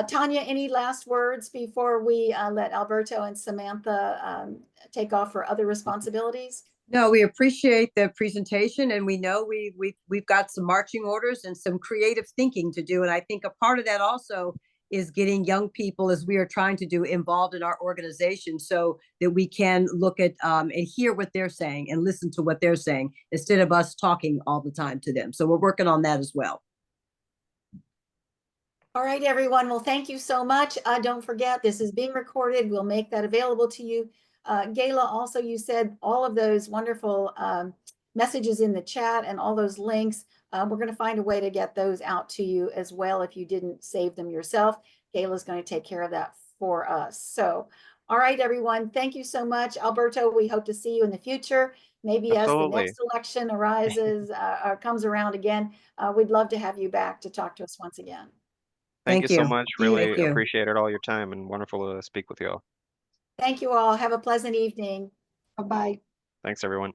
Speaker 3: Tanya, any last words before we let Alberto and Samantha take off for other responsibilities?
Speaker 1: No, we appreciate the presentation, and we know we've got some marching orders and some creative thinking to do. And I think a part of that also is getting young people, as we are trying to do, involved in our organization so that we can look at and hear what they're saying and listen to what they're saying instead of us talking all the time to them. So we're working on that as well.
Speaker 3: All right, everyone. Well, thank you so much. Don't forget, this is being recorded. We'll make that available to you. Gayla, also, you said all of those wonderful messages in the chat and all those links. We're going to find a way to get those out to you as well if you didn't save them yourself. Gayla's going to take care of that for us. So, all right, everyone. Thank you so much. Alberto, we hope to see you in the future. Maybe
Speaker 4: Absolutely.
Speaker 3: as the next election arises or comes around again, we'd love to have you back to talk to us once again.
Speaker 4: Thank you so
Speaker 1: you.
Speaker 4: much.
Speaker 1: Thank
Speaker 4: Really
Speaker 1: you.
Speaker 4: appreciated all your time and wonderful to speak with you all.
Speaker 3: Thank you all. Have a pleasant evening.
Speaker 2: Bye-bye.
Speaker 4: Thanks, everyone.